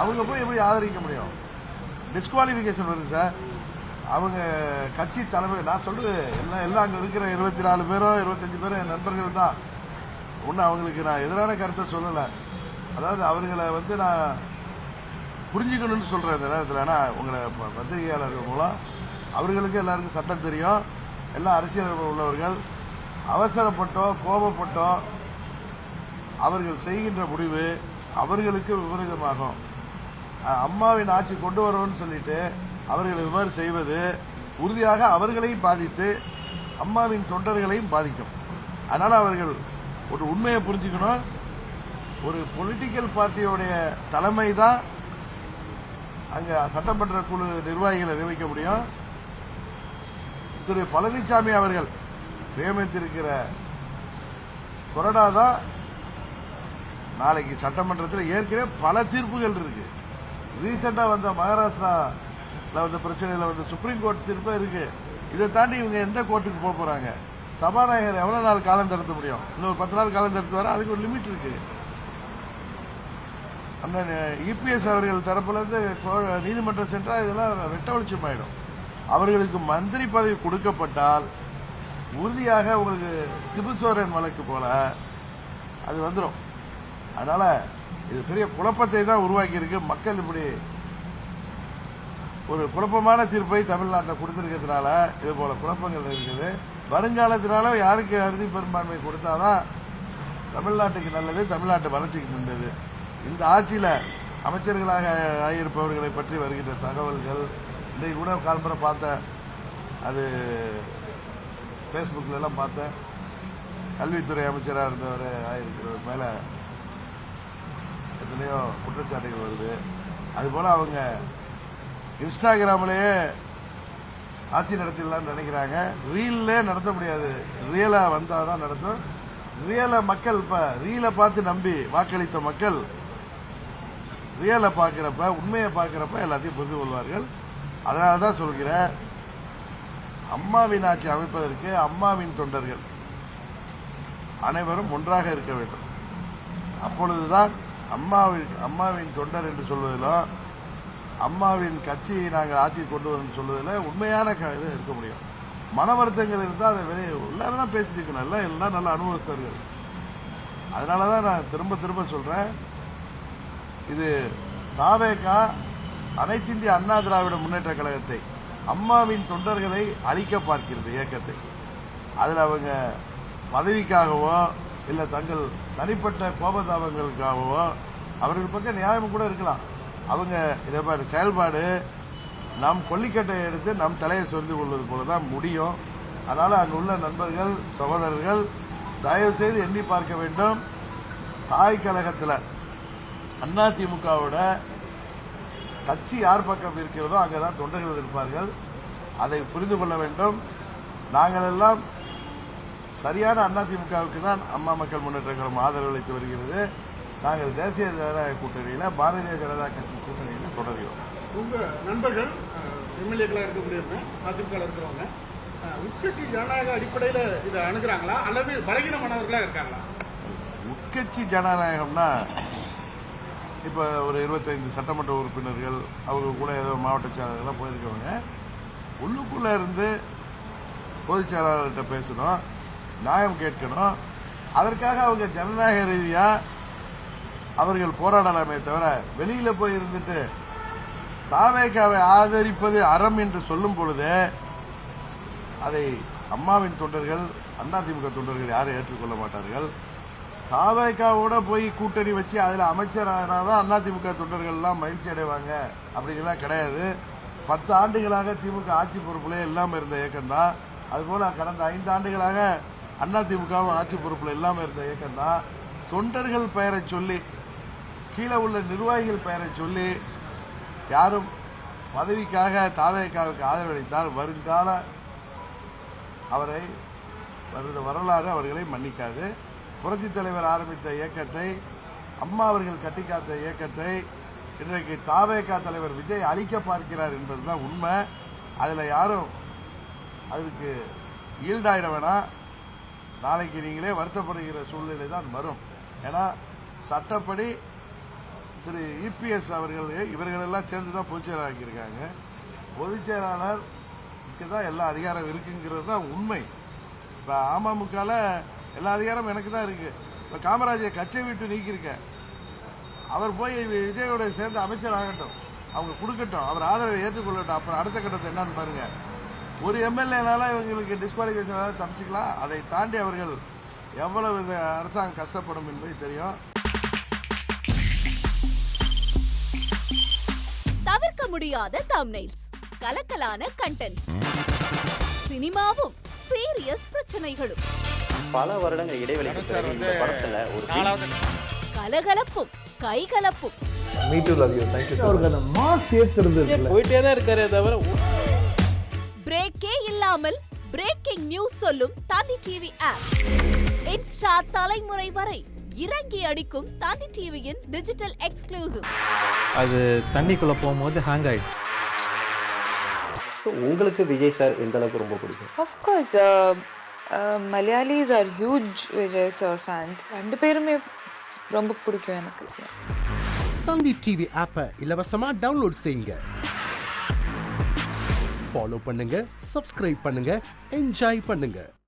அவங்க போய் எப்படி ஆதரிக்க முடியும்? டிஸ்குவாலிபிகேஷன் வருது சார். அவங்க கட்சி தலைவர் நான் சொல்றது எல்லாம் அங்க இருக்கிற 24 பேரோ 25 பேரோ என் நண்பர்கள் தான். ஒன்னும் அவங்களுக்கு நான் எதிரான கருத்தை சொல்லல. அதாவது அவர்களை நான் புரிஞ்சுக்கணும்னு சொல்றேன் இந்த நேரத்தில். ஏன்னா உங்களை பத்திரிகையாளர்கள் மூலம் அவர்களுக்கு எல்லாருக்கும் சட்டம் தெரியும். எல்லாம் அரசியல் உள்ளவர்கள். அவசரப்பட்டோ கோபப்பட்டோ அவர்கள் செய்கின்ற முடிவு அவர்களுக்கு விபரீதமாகும். அம்மாவின் ஆட்சி கொண்டு வரணும்னு சொல்லிட்டு அவர்கள் இவ்வாறு செய்வது உறுதியாக அவர்களையும் பாதித்து அம்மாவின் தொண்டர்களையும் பாதிக்கும். அதனால அவர்கள் ஒரு உண்மையை புரிஞ்சுக்கணும். ஒரு பொலிட்டிக்கல் பார்ட்டியோடைய தலைமை தான் அங்க சட்டமன்ற குழு நிர்வாகிகளை நியமிக்க முடியும். திரு பழனிசாமி அவர்கள் நியமித்திருக்கிற கொறடா தான் நாளைக்கு சட்டமன்றத்தில் ஏற்கனவே பல தீர்ப்புகள் இருக்கு. ரீசெண்டா வந்த மகாராஷ்டிரால வந்த பிரச்சனையில சுப்ரீம் கோர்ட் தீர்ப்பு இருக்கு. இதை தாண்டி இவங்க எந்த கோர்ட்டுக்கு போக போறாங்க? சபாநாயகர் எவ்வளவு நாள் காலம் தடுத்த முடியும்? இன்னொரு 10 நாள் காலம் தடுத்து வர அதுக்கு ஒரு லிமிட் இருக்கு. அந்த இபிஎஸ் அவர்கள் தரப்புல இருந்து நீதிமன்றம் சென்றா இதெல்லாம் வெட்ட வெளிச்சம் ஆயிடும். அவர்களுக்கு மந்திரி பதவி கொடுக்கப்பட்டால் உறுதியாக உங்களுக்கு சிபுசோரன் வழக்கு போல அது வந்துடும். அதனால இது பெரிய குழப்பத்தை தான் உருவாக்கி இருக்கு. மக்கள் இப்படி ஒரு குழப்பமான தீர்ப்பை தமிழ்நாட்டில் கொடுத்திருக்கிறதுனால இது போல குழப்பங்கள் இருக்குது. வருங்காலத்தினால யாருக்கு அறுதி பெரும்பான்மை கொடுத்தாதான் தமிழ்நாட்டுக்கு நல்லது, தமிழ்நாட்டு வளர்ச்சிக்கு நல்லது. இந்த ஆட்சியில அமைச்சர்களாக ஆகியிருப்பவர்களை பற்றி வருகின்ற தகவல்கள் இன்றைக்கு கூட கால்புற பார்த்தேன். அது பேஸ்புக்ல எல்லாம் பார்த்தேன். கல்வித்துறை அமைச்சராக இருந்தவர் ஆகியிருக்கிறவர் மேல எத்தனையோ குற்றச்சாட்டுகள் வருது. அதுபோல அவங்க இன்ஸ்டாகிராம்லயே ஆட்சி நடத்திடலாம்னு நினைக்கிறாங்க. ரீல்லே நடத்த முடியாது. ரியலா வந்தாதான் நடத்தும். ரியல மக்கள் இப்ப ரீல பார்த்து நம்பி வாக்களித்த மக்கள் ரியலை பார்க்கிறப்ப உண்மையை பார்க்கிறப்ப எல்லாத்தையும் புரிந்து கொள்வார்கள். அதனாலதான் சொல்கிறேன், அம்மாவின் ஆட்சி அமைப்பதற்கு அம்மாவின் தொண்டர்கள் அனைவரும் ஒன்றாக இருக்க வேண்டும். அப்பொழுதுதான் அம்மாவின் தொண்டர் என்று சொல்வதிலும் அம்மாவின் கட்சியை நாங்கள் ஆட்சி கொண்டு வரும் சொல்வதில் உண்மையான இது இருக்க முடியும். மன வருத்தங்கள் இருந்தால் அதை வெளியே எல்லாரும் தான் பேசிட்டு இருக்கணும். எல்லாம் நல்ல அனுபவஸ்தர்கள். அதனாலதான் நான் திரும்ப திரும்ப சொல்றேன், இது தாவேகா அனைத்து இந்திய அண்ணா திராவிட முன்னேற்ற கழகத்தை அம்மாவின் தொண்டர்களை அழிக்க பார்க்கிறது இயக்கத்தை. அதில் அவங்க பதவிக்காகவோ இல்ல தங்கள் தனிப்பட்ட கோபதாபங்களுக்காகவோ அவர்கள் பக்கம் நியாயம் கூட இருக்கலாம். அவங்க இதை பாரு செயல்பாடு நம் கொல்லிக்கட்டையை எடுத்து நம் தலையை சொரிந்து கொள்வது போலதான் முடியும். அதனால அங்குள்ள நண்பர்கள் சகோதரர்கள் தயவு செய்து எண்ணி பார்க்க வேண்டும். தாய் கழகத்தில் அதிமுகவோட கட்சி யார் பக்கம் இருக்கிறதோ அங்கதான் தொண்டர்கள் இருப்பார்கள். அதை புரிந்து கொள்ள வேண்டும். நாங்கள் எல்லாம் சரியான அதிமுகவுக்கு தான் அம்மா மக்கள் முன்னேற்ற கழகம் ஆதரவு அளித்து வருகிறது. நாங்கள் தேசிய ஜனநாயக கூட்டணியில பாரதிய ஜனதா கட்சி கூட்டணியில தொடர்கிறோம். உங்க நண்பர்கள் எம்எல்ஏக்களா இருக்கக்கூடியவங்க அதிமுக இருக்கிறவங்க உட்கட்சி ஜனநாயக அடிப்படையில் இதை அணுகிறாங்களா அல்லது பலகீனமானவர்களா இருக்காங்களா? உட்கட்சி ஜனநாயகம்னா இப்ப ஒரு 25 சட்டமன்ற உறுப்பினர்கள் அவங்க கூட ஏதோ மாவட்ட செயலாளர்கள் போயிருக்கவங்க உள்ளுக்குள்ள இருந்து பொதுச் செயலாளர்கிட்ட பேசணும், நியாயம் கேட்கணும். அதற்காக அவங்க ஜனநாயக ரீதியா அவர்கள் போராடலாமே தவிர வெளியில போய் இருந்துட்டு தாவேகாவை ஆதரிப்பது அறம் என்று சொல்லும் பொழுது அதை அம்மாவின் தொண்டர்கள் அதிமுக தொண்டர்கள் யாரும் ஏற்றுக்கொள்ள மாட்டார்கள். தாவேகாவோட போய் கூட்டணி வச்சு அதுல அமைச்சரானாதான் அதிமுக தொண்டர்கள் எல்லாம் மகிழ்ச்சி அடைவாங்க அப்படிங்கலாம் கிடையாது. 10 ஆண்டுகளாக திமுக ஆட்சி பொறுப்புல இல்லாம இருந்த இயக்கம் தான். அதுபோல கடந்த 5 ஆண்டுகளாக அதிமுகவும் ஆட்சி பொறுப்புல இல்லாம இருந்த இயக்கம் தான். தொண்டர்கள் பெயரை சொல்லி கீழே உள்ள நிர்வாகிகள் பெயரை சொல்லி யாரும் பதவிக்காக தாவேகாவுக்கு ஆதரவளித்தால் வருங்கால அவரை வரலாறு அவர்களை மன்னிக்காது. புரட்சித் தலைவர் ஆரம்பித்த இயக்கத்தை அம்மா அவர்கள் கட்டிக்காத்த இயக்கத்தை இன்றைக்கு தாவேகா தலைவர் விஜய் அழிக்க பார்க்கிறார் என்பதுதான் உண்மை. அதுல யாரும் அதற்கு ஈல்டாயிட வேணாம். நாளைக்கு நீங்களே வருத்தப்படுகிற சூழ்நிலை தான் வரும். ஏன்னா சட்டப்படி திரு இபிஎஸ் அவர்கள் இவர்களெல்லாம் சேர்ந்து தான் பொதுச் செயலாளர் ஆக்கியிருக்காங்க. பொதுச் செயலாளருக்கு தான் எல்லா அதிகாரம் இருக்குங்கிறது தான் உண்மை. இப்போ அமமுகவில் எல்லா அதிகாரமும் எனக்கு தான் இருக்குது. இப்போ காமராஜை கட்சியை விட்டு நீக்கியிருக்கேன். அவர் போய் விஜயோட சேர்ந்து அமைச்சர் ஆகட்டும், அவங்க கொடுக்கட்டும், அவர் ஆதரவை ஏற்றுக்கொள்ளட்டும். அப்புறம் அடுத்த கட்டத்தை என்னன்னு பாருங்க. ஒரு எம்எல்ஏனால இவங்களுக்கு டிஸ்குவாலிஃபிகேஷன் தப்பிச்சுக்கலாம். அதை தாண்டி அவர்கள் எவ்வளவு இந்த அரசாங்கம் கஷ்டப்படும் என்பது தெரியும். தவிர்க்க முடியாத தம்ப்நெயில்ஸ், கலக்கலான கண்டென்ட்ஸ், சினிமாவும் சீரியஸ் பிரச்சனைகளும், பல வருடங்கள் இடைவெளிக்கு பிறகு இந்த படத்துல ஒரு கலகலப்பும் கைகலப்பும், போயிட்டே தான் இருக்காரே தவிர பிரேக்கே இல்லாமல் பிரேக்கிங் நியூஸ் சொல்லும் தந்தி டிவி ஆப். இன்ஸ்டா தலைமுறை வரை இறங்கி அடிக்கும் தந்தி டிவியின் டிஜிட்டல் எக்ஸ்க்ளூசிவ். அது தண்ணிக்குள்ள போகும்போது ஹேங் ஆயிடுச்சு. உங்களுக்கு விஜய் சார் எந்த அளவுக்கு ரொம்ப பிடிக்கும்? Of course, Malayalis are huge Vijay sir fans. ரெண்டு பேருமே ரொம்ப பிடிக்கும் எனக்கு. தந்தி டிவி ஆப்பை இலவசமா டவுன்லோட் செய்யுங்க. ஃபாலோ பண்ணுங்க, சப்ஸ்கிரைப் பண்ணுங்க, என்ஜாய் பண்ணுங்க.